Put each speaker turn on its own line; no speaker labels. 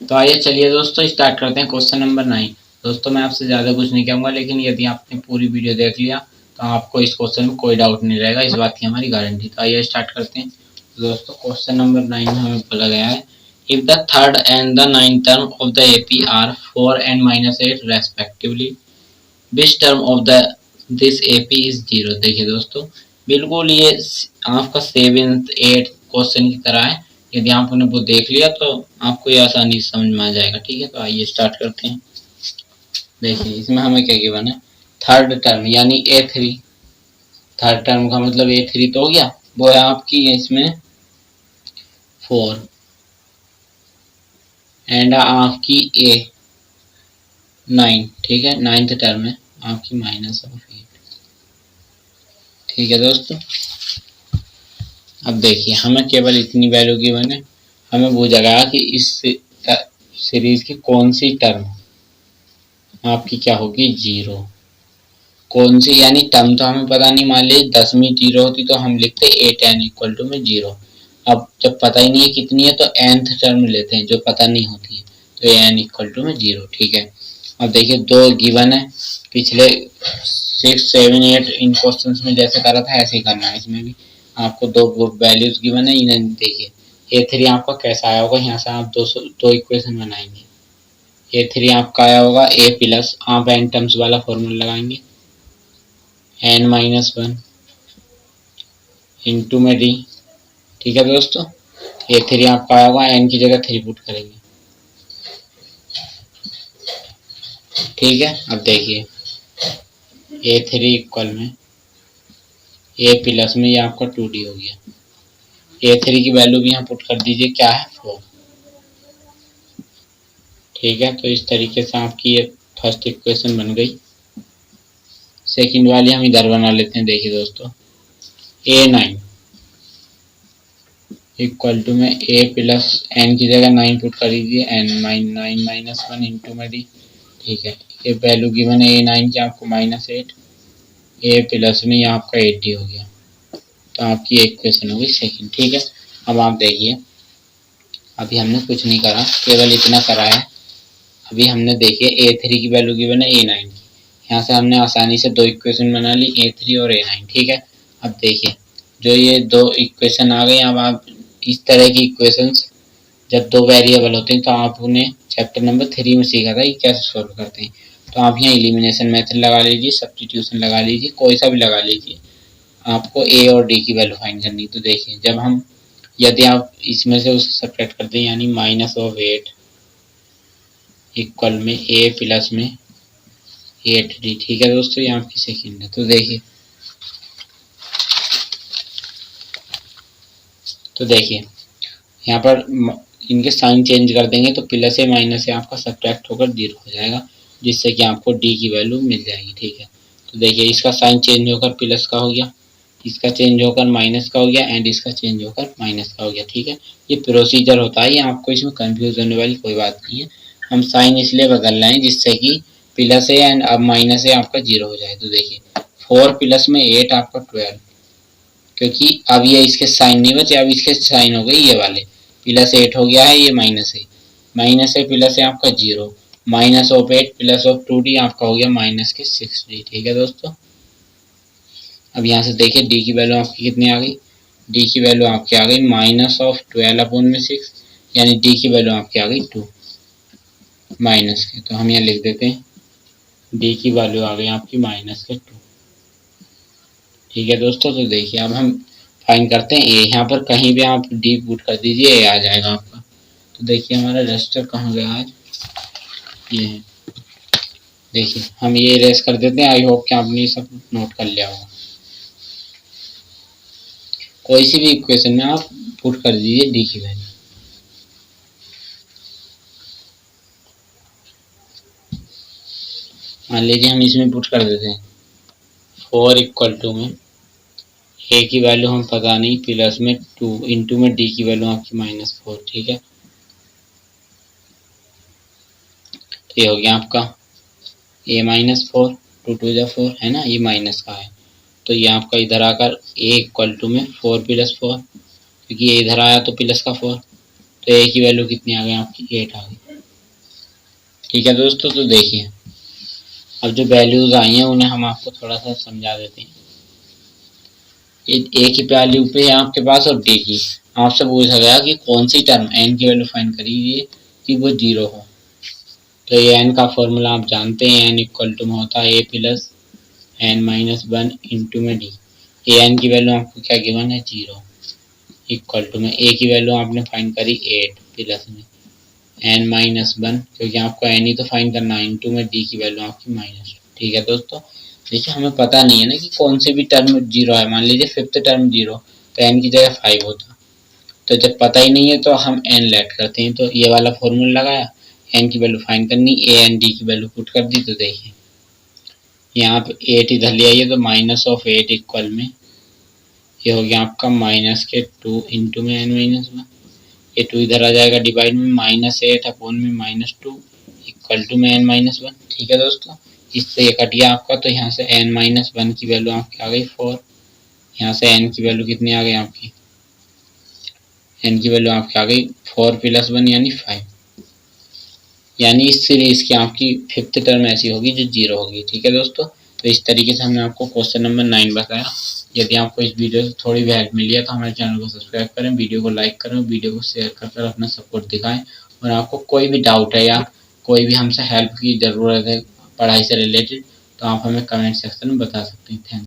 तो आइए चलिए दोस्तों स्टार्ट करते हैं क्वेश्चन नंबर 9। दोस्तों मैं आपसे ज़्यादा कुछ नहीं कहूँगा, लेकिन यदि आपने पूरी वीडियो देख लिया तो आपको इस क्वेश्चन में कोई डाउट नहीं रहेगा, इस बात की हमारी गारंटी। तो आइए स्टार्ट करते हैं। तो दोस्तों क्वेश्चन नंबर 9 में हमें बोला गया है, if the third and the ninth term of the AP are 4 and -8 respectively, which term of the this AP is 0। देखिए दोस्तों, बिल्कुल ये आपका 7th 8th क्वेश्चन की तरह है। यदि आपने वो देख लिया तो आपको ये आसानी से समझ में आ जाएगा। ठीक है, तो आइए स्टार्ट करते हैं। देखिए इसमें हमें क्या गिवन है, थर्ड टर्म यानी A3। थर्ड टर्म का मतलब A3 तो हो गया, वो है आपकी इसमें 4 एंड आपकी A9। ठीक है, नाइन्थ टर्म है आपकी -8। ठीक है दोस्तों, अब देखिए हमें केवल इतनी वैल्यू गिवन है, हमें पूछा गया कि इस सीरीज की कौन सी टर्म आपकी क्या होगी 0। कौन सी यानी टर्म तो हमें पता नहीं, मान लीजिए 10वीं 0 होती तो हम लिखते A10 इक्वल टू में 0। अब जब पता ही नहीं है कितनी है तो nth टर्म लेते हैं जो पता नहीं होती है, तो n इक्वल टू में 0। ठीक है, अब देखिए दो गिवन है, पिछले 6 7 8 इन क्वेश्चंस में जैसे करा था ऐसे ही करना है इसमें भी। आपको दो वैल्यूज गिवन है, इन्हें देखिए A3 आपका कैसा आया होगा, यहाँ से आप दो इक्वेशन बनाएंगे। A3 आपका आया होगा A प्लस, आप n टर्म्स वाला फॉर्मूला लगाएंगे, n-1 इंटू में d। ठीक है दोस्तों, A3 आपका आया होगा, n की जगह 3 पुट करेंगे। ठीक है, अब देखिए A3 इक्वल में A प्लस में ये आपका 2d हो गया। A3 की वैल्यू भी यहाँ पुट कर दीजिए, क्या है 4। ठीक है, तो इस तरीके से आपकी ये फर्स्ट इक्वेशन बन गई। सेकंड वाली हम इधर बना लेते हैं। देखिए दोस्तों, A9 इक्वल टू में A प्लस n की जगह 9 पुट कर दीजिए, n-1 इंटू में d। ठीक है, ये वैल्यू गिवन है A9 की आपको -8, A प्लस में ये आपका 80 हो गया। तो आपकी इक्वेशन होगी सेकंड। ठीक है, अब आप देखिए अभी हमने कुछ नहीं करा, केवल इतना करा है। अभी हमने देखिए A3 की वैल्यू गिवन है A9 की, यहाँ से हमने आसानी से दो इक्वेशन बना ली, A3 और A9। ठीक है, अब देखिए जो ये दो इक्वेशन आ गई, अब आप इस तरह की इक्वेशंस जब दो वेरिएबल होते हैं तो आप उन्हें चैप्टर नंबर 3 में सीखा था कि कैसे सॉल्व करते हैं। तो आप यहाँ एलिमिनेशन मेथड लगा लीजिए, सब्स्टिट्यूशन लगा लीजिए, कोई सा भी लगा लीजिए, आपको A और D की वैल्यू फाइंड करनी। तो देखिए जब हम यदि आप इसमें से उसे सब्ट्रैक्ट करते हैं यानी -8 इक्वल में A प्लस में 8d। ठीक है दोस्तों, ये आपकी सेकंड है। तो देखिए यहाँ पर इनके साइन चेंज कर देंगे तो प्लस ए माइनस ए आपका सब्ट्रैक्ट होकर 0 हो जाएगा, जिससे कि आपको डी की वैल्यू मिल जाएगी। ठीक है, तो देखिए इसका साइन चेंज होकर प्लस का हो गया, इसका चेंज होकर माइनस का हो गया एंड इसका चेंज होकर माइनस का हो गया। ठीक है, ये प्रोसीजर होता है, ये आपको इसमें कंफ्यूज होने वाली कोई बात नहीं है। हम साइन इसलिए बदल रहे हैं जिससे कि प्लस ए एंड अब माइनस ए आपका 0 हो जाए। तो देखिए 4 प्लस में 8 आपका 12, क्योंकि अब ये इसके साइन नहीं बचे, अब इसके साइन हो गए ये वाले, +8 हो गया है, ये माइनस है प्लस है आपका 0, -8 प्लस ऑफ 2d आपका हो गया -6d। ठीक है दोस्तों, अब यहाँ से देखिए d की वैल्यू आपकी कितनी आ गई, d की वैल्यू आपकी आ गई -12/6, यानी d की वैल्यू आपकी आ गई 2 माइनस के। तो हम यहाँ लिख देते हैं d की वैल्यू आ गई आपकी -2। ठीक है दोस्तों, तो देखिए अब हम फाइंड करते हैं ए। यहाँ पर कहीं भी आप डी पुट कर दीजिए, ए आ जाएगा आपका। तो देखिए हमारा रजिस्टर कहाँ गया आज, ये है। देखिए हम ये इरेज कर देते हैं, आई होप कि आपने सब नोट कर लिया होगा। कोई सी भी इक्वेशन में आप पुट कर दीजिए डी की वैल्यू। मान लीजिए हम इसमें पुट कर देते हैं 4 इक्वल टू में ए की वैल्यू हम पता नहीं, प्लस में 2 इंटू में डी की वैल्यू आपकी -4। ठीक है, तो ये हो गया आपका a -4, 2 2 जा 4 है ना, ये माइनस का है। तो ये आपका इधर आकर a इक्वल टू में 4 + 4, क्योंकि ये इधर आया तो प्लस का 4, तो a की वैल्यू कितनी आ गई आपकी 8 आ गई। ठीक है दोस्तों, तो देखिए अब जो वैल्यूज आई हैं उन्हें हम आपको थोड़ा सा समझा देते हैं। ए की वैल्यू पे है आपके पास और डी की, आपसे पूछा गया कि कौन सी टर्म एन की वैल्यू फाइंड करिए कि वो 0 हो। तो ये एन का फॉर्मूला आप जानते हैं, एन इक्वल टू में होता है ए प्लस एन माइनस 1 इंटू में डी। ए एन की वैल्यू आपको क्या गिवन है 0, इक्वल टू में ए की वैल्यू आपने फाइंड करी 8 प्लस में एन माइनस 1, क्योंकि आपको एन ही तो फाइंड करना है, इंटू में डी की वैल्यू आपकी -2। ठीक है दोस्तों, देखिए हमें पता नहीं है ना कि कौन सी भी टर्म 0 है। मान लीजिए फिफ्थ टर्म 0, तो एन की जगह 5 होता। तो जब पता ही नहीं है तो हम एन लेट करते हैं, तो ये वाला फॉर्मूला लगाया, एन की वैल्यू फाइंड करनी, ए एन डी की वैल्यू पुट कर दी। तो देखिए यहाँ पे 8 इधर ले आइए तो -8 इक्वल में ये हो गया आपका -2 इंटू में एन माइनस 1। ये 2 इधर आ जाएगा डिवाइड में, -8 अपॉन में -2 इक्वल टू में एन माइनस 1। ठीक है दोस्तों, इससे ये कट गया आपका, तो यहाँ से एन माइनस 1 की वैल्यू आपकी आ गई 4। यहाँ से एन की वैल्यू कितनी आ गई आपकी, एन की वैल्यू आपकी आ गई 4 प्लस 1 यानी 5। यानी इस सीरीज की आपकी फिफ्थ टर्म ऐसी होगी जो 0 होगी। ठीक है दोस्तों, तो इस तरीके से हमने आपको क्वेश्चन नंबर 9 बताया। यदि आपको इस वीडियो से थोड़ी भी हेल्प मिली है तो हमारे चैनल को सब्सक्राइब करें, वीडियो को लाइक करें, वीडियो को शेयर कर अपना सपोर्ट दिखाएं। और आपको कोई भी डाउट है या कोई भी हमसे हेल्प की ज़रूरत है पढ़ाई से रिलेटेड, तो आप हमें कमेंट सेक्शन में बता सकते हैं। Thank you.